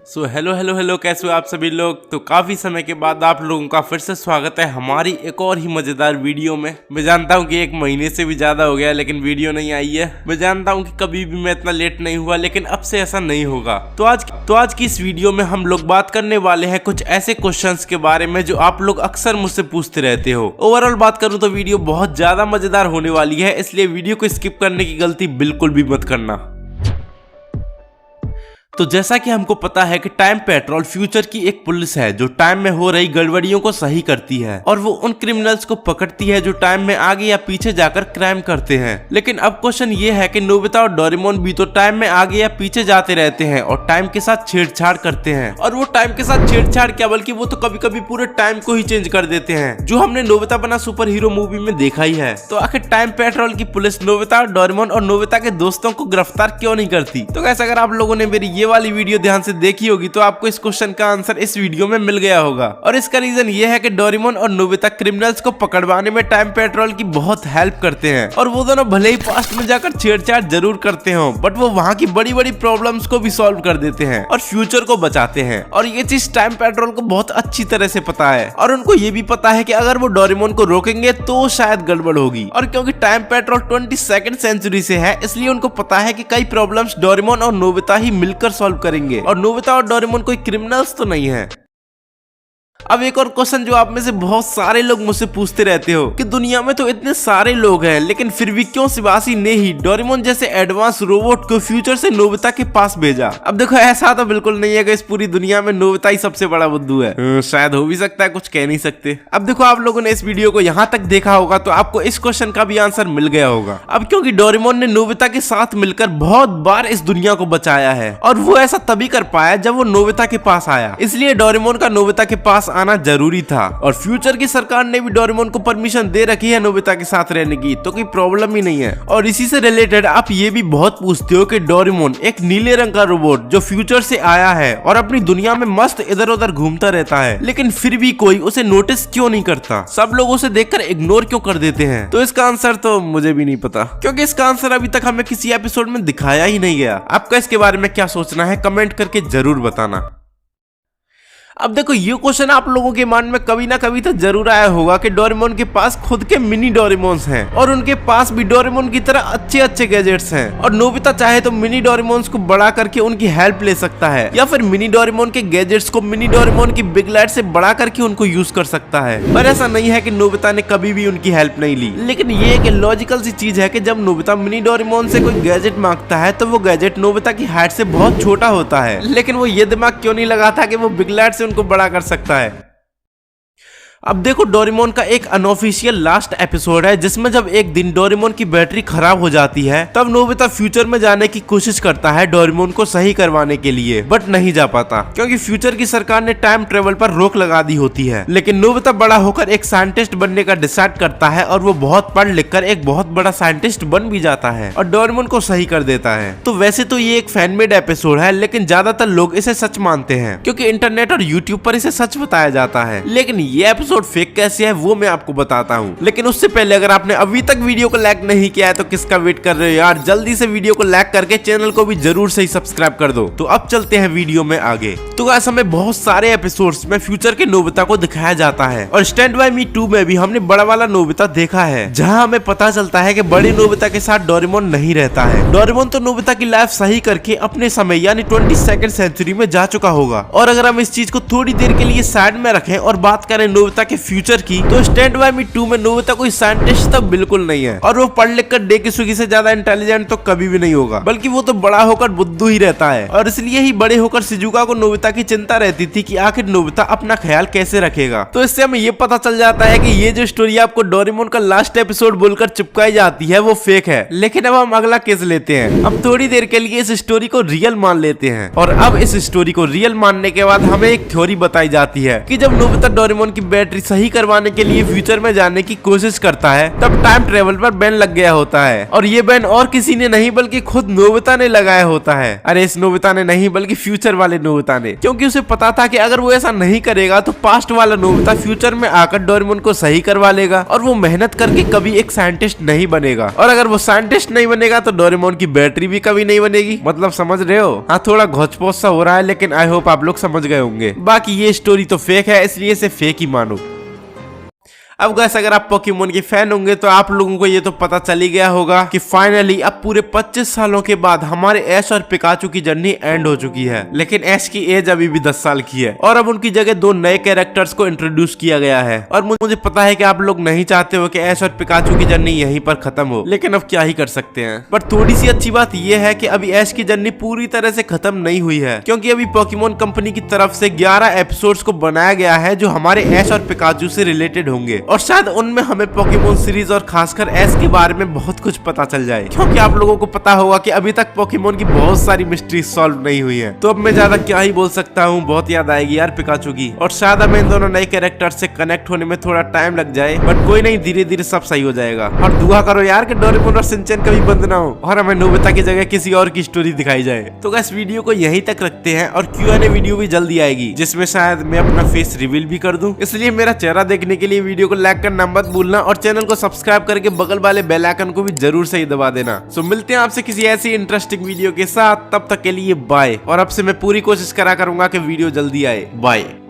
Hello hello hello, कैसे हो आप सभी लोग। तो काफी समय के बाद आप लोगों का फिर से स्वागत है हमारी एक और ही मजेदार वीडियो में। मैं जानता हूं कि एक महीने से भी ज्यादा हो गया लेकिन वीडियो नहीं आई है। मैं जानता हूं कि कभी भी मैं इतना लेट नहीं हुआ, लेकिन अब से ऐसा नहीं होगा। तो आज की इस वीडियो में हम लोग बात करने वाले हैं कुछ ऐसे क्वेश्चंस के बारे में जो आप लोग अक्सर मुझसे पूछते रहते हो। ओवरऑल बात करूँ तो वीडियो बहुत ज्यादा मजेदार होने वाली है, इसलिए वीडियो को स्किप करने की गलती बिल्कुल भी मत करना। तो जैसा कि हमको पता है कि टाइम पेट्रोल फ्यूचर की एक पुलिस है जो टाइम में हो रही गड़बड़ियों को सही करती है और वो उन क्रिमिनल्स को पकड़ती है जो टाइम में आगे या पीछे जाकर क्राइम करते हैं। लेकिन अब क्वेश्चन ये है कि नोबिता और डोरेमोन भी तो टाइम में आगे या पीछे जाते रहते हैं और टाइम के साथ छेड़छाड़ करते हैं। और वो टाइम के साथ छेड़छाड़ क्या, बल्कि वो तो कभी कभी पूरे टाइम को ही चेंज कर देते हैं, जो हमने नोबिता बना सुपर हीरो मूवी में देखा ही है। तो आखिर टाइम पेट्रोल की पुलिस नोबिता और डोरेमोन और नोबिता के दोस्तों को गिरफ्तार क्यों नहीं करती। तो कैसे अगर आप लोगों ने मेरी ये वाली वीडियो ध्यान से देखी होगी तो आपको इस क्वेश्चन का आंसर इस वीडियो में मिल गया होगा। और इसका रीजन ये है कि डोरेमोन और नोबिता क्रिमिनल्स को पकड़वाने में टाइम पेट्रोल की बहुत हेल्प करते हैं। और वो दोनों भले ही पास्ट में जाकर छेड़छाड़ जरूर करते हो, बट वो वहाँ की बड़ी बड़ी प्रॉब्लम्स को भी सॉल्व कर देते हैं और फ्यूचर को बचाते हैं। और ये चीज टाइम पेट्रोल को बहुत अच्छी तरह से पता है और उनको ये भी पता है कि अगर वो डोरेमोन को रोकेंगे तो शायद गड़बड़ होगी। और क्योंकि टाइम पेट्रोल 22वीं सेंचुरी से है, इसलिए उनको पता है कि कई प्रॉब्लम्स डोरेमोन और नोबिता ही मिलकर सॉल्व करेंगे और नोबिता और डोरेमोन कोई क्रिमिनल्स तो नहीं है। अब एक और क्वेश्चन जो आप में से बहुत सारे लोग मुझसे पूछते रहते हो कि दुनिया में तो इतने सारे लोग हैं, लेकिन फिर भी क्यों शिवाशी ने ही डोरेमोन जैसे एडवांस रोबोट को फ्यूचर से नोबिता के पास भेजा। अब देखो, ऐसा तो बिल्कुल नहीं है कि इस पूरी दुनिया में नोबिता ही सबसे बड़ा बुद्धू है। शायद हो भी सकता है, कुछ कह नहीं सकते। अब देखो, आप लोगों ने इस वीडियो को यहाँ तक देखा होगा तो आपको इस क्वेश्चन का भी आंसर मिल गया होगा। अब क्योंकि डोरेमोन ने नोबिता के साथ मिलकर बहुत बार इस दुनिया को बचाया है और वो ऐसा तभी कर पाया जब वो नोबिता के पास आया, इसलिए डोरेमोन का नोबिता के पास आना जरूरी था। और फ्यूचर की सरकार ने भी डोरेमोन को परमिशन दे रखी है नोबिता के साथ रहने की, तो कोई प्रॉब्लम ही नहीं है। और इसी से रिलेटेड आप ये भी बहुत पूछते हो कि डोरेमोन एक नीले रंग का रोबोट जो फ्यूचर से आया है और अपनी दुनिया में मस्त इधर उधर घूमता रहता है, लेकिन फिर भी कोई उसे नोटिस क्यों नहीं करता, सब लोग उसे देखकर इग्नोर क्यों कर देते हैं। तो इसका आंसर तो मुझे भी नहीं पता, क्योंकि इसका आंसर अभी तक हमें किसी एपिसोड में दिखाया ही नहीं गया। आपका इसके बारे में क्या सोचना है कमेंट करके जरूर बताना। अब देखो, ये क्वेश्चन आप लोगों के मन में कभी ना कभी तो जरूर आया होगा कि डोरेमोन के पास खुद के मिनी डोरेमोन्स हैं और उनके पास भी डोरेमोन की तरह अच्छे अच्छे गैजेट्स हैं और नोबिता चाहे तो मिनी डोरेमोन्स को बड़ा करके उनकी हेल्प ले सकता है, या फिर मिनी डोरेमोन के गैजेट्स को मिनी डोरेमोन की बिग लाइट से बड़ा करके उनको यूज कर सकता है। पर ऐसा नहीं है कि नोबिता ने कभी भी उनकी हेल्प नहीं ली, लेकिन ये एक लॉजिकल सी चीज है कि जब नोबिता मिनी डोरेमोन से कोई गैजेट मांगता है तो वो गैजेट नोबिता की हाइट से बहुत छोटा होता है, लेकिन वो ये दिमाग क्यों नहीं लगाता कि वो बिग लाइट से उनको बड़ा कर सकता है। अब देखो, डोरेमोन का एक अनऑफिशियल लास्ट एपिसोड है जिसमें जब एक दिन डोरेमोन की बैटरी खराब हो जाती है तब नोबिता फ्यूचर में जाने की कोशिश करता है डोरेमोन को सही करवाने के लिए, बट नहीं जा पाता क्योंकि फ्यूचर की सरकार ने टाइम ट्रेवल पर रोक लगा दी होती है। लेकिन नोबिता बड़ा होकर एक साइंटिस्ट बनने का डिसाइड करता है और वो बहुत पढ़ लिख कर एक बहुत बड़ा साइंटिस्ट बन भी जाता है और डोरेमोन को सही कर देता है। तो वैसे तो ये एक फैनमेड एपिसोड है, लेकिन ज्यादातर लोग इसे सच मानते हैं क्योंकि इंटरनेट और यूट्यूब पर इसे सच बताया जाता है। लेकिन ये एपिसोड फेक कैसे है वो मैं आपको बताता हूँ, लेकिन उससे पहले अगर आपने अभी तक वीडियो को लाइक नहीं किया है तो किसका वेट कर रहे हो यार, जल्दी से वीडियो को लाइक करके चैनल को भी जरूर से सब्सक्राइब कर दो। तो अब चलते हैं वीडियो में आगे। तो गाइस, हमें बहुत सारे एपिसोड्स में फ्यूचर के नोबिता को दिखाया जाता है और स्टैंड बाय मी 2 में भी हमने बड़ा वाला नोबिता देखा है, जहाँ हमें पता चलता है कि बड़े नोबिता के साथ डोरेमोन नहीं रहता है। डोरेमोन तो नोबिता की लाइफ सही करके अपने समय यानी 22वीं सेंचुरी में जा चुका होगा। और अगर हम इस चीज को थोड़ी देर के लिए साइड में रखें और बात करें नोबिता के फ्यूचर की, तो स्टैंड बाय मी 2 में नोबिता कोई साइंटिस्ट तो बिल्कुल नहीं है और वो पढ़ लिख कर डेकिसुगी से ज्यादा इंटेलिजेंट तो कभी भी नहीं होगा, बल्कि वो तो बड़ा होकर बुद्धू ही रहता है। और इसलिए ही बड़े होकर शिजुका को नोबिता की चिंता रहती थी कि आखिर नोबिता अपना ख्याल कैसे रखेगा। तो इससे हमें ये पता चल जाता है कि ये जो स्टोरी आपको डोरेमोन का लास्ट एपिसोड बोलकर चिपकाई जाती है वो फेक है। लेकिन अब हम अगला केस लेते हैं। अब थोड़ी देर के लिए इस स्टोरी को रियल मान लेते हैं और अब इस स्टोरी को रियल मानने के बाद हमें एक थ्योरी बताई जाती है कि जब नोबिता डोरेमोन की बैटरी सही करवाने के लिए फ्यूचर में जाने की कोशिश करता है, तब टाइम ट्रेवल पर बैन लग गया होता है। और ये बैन और किसी ने नहीं बल्कि खुद नोबिता ने लगाया होता है। अरे इस नोबिता ने नहीं बल्कि फ्यूचर वाले नोबिता ने, क्योंकि उसे पता था कि अगर वो ऐसा नहीं करेगा तो पास्ट वाला नोबिता फ्यूचर में आकर डोरेमोन को सही करवा लेगा और वो मेहनत करके कभी एक साइंटिस्ट नहीं बनेगा। और अगर वो साइंटिस्ट नहीं बनेगा तो डोरेमोन की बैटरी भी कभी नहीं बनेगी। मतलब समझ रहे हो? हाँ, थोड़ा घोचपोच सा हो रहा है, लेकिन आई होप आप लोग समझ गए होंगे। बाकी ये स्टोरी तो फेक है, इसलिए इसे फेक ही मानो। अब गाइस, अगर आप पोकेमोन के फैन होंगे तो आप लोगों को ये तो पता चल ही गया होगा कि फाइनली अब पूरे 25 सालों के बाद हमारे ऐश और पिकाचू की जर्नी एंड हो चुकी है। लेकिन ऐश की एज अभी भी 10 साल की है और अब उनकी जगह 2 नए कैरेक्टर्स को इंट्रोड्यूस किया गया है। और मुझे पता है कि आप लोग नहीं चाहते हो कि ऐश और पिकाचू की जर्नी यहीं पर खत्म हो, लेकिन अब क्या ही कर सकते हैं। पर थोड़ी सी अच्छी बात यह है कि अभी ऐश की जर्नी पूरी तरह से खत्म नहीं हुई है, क्योंकि अभी पोकेमोन कंपनी की तरफ से 11 एपिसोड्स को बनाया गया है जो हमारे ऐश और पिकाचू से रिलेटेड होंगे। और शायद उनमें हमें पोकेमोन सीरीज और खासकर ऐश के बारे में बहुत कुछ पता चल जाए, क्योंकि आप लोगों को पता होगा कि अभी तक पोकेमोन की बहुत सारी मिस्ट्री सॉल्व नहीं हुई है। तो अब मैं ज्यादा क्या ही बोल सकता हूँ, बहुत याद आएगी यार पिकाचू की। और शायद हमें इन दोनों नए कैरेक्टर से कनेक्ट होने में थोड़ा टाइम लग जाए, बट कोई नहीं, धीरे धीरे सब सही हो जाएगा। और दुआ करो यार कि डोरेमोन और शिनचैन कभी बंद ना हो और हमें नोबिता की जगह किसी और की स्टोरी दिखाई जाए। तो गाइस, वीडियो को यहीं तक रखते हैं और Q&A वीडियो भी जल्दी आएगी, जिसमें शायद मैं अपना फेस रिवील भी कर दूं। इसलिए मेरा चेहरा देखने के लिए वीडियो को लाइक करना मत भूलना और चैनल को सब्सक्राइब करके बगल वाले बेल आइकन को भी जरूर से ही दबा देना। सो मिलते हैं आपसे किसी ऐसी इंटरेस्टिंग वीडियो के साथ, तब तक के लिए बाय। और अब से मैं पूरी कोशिश करा करूंगा कि वीडियो जल्दी आए। बाय।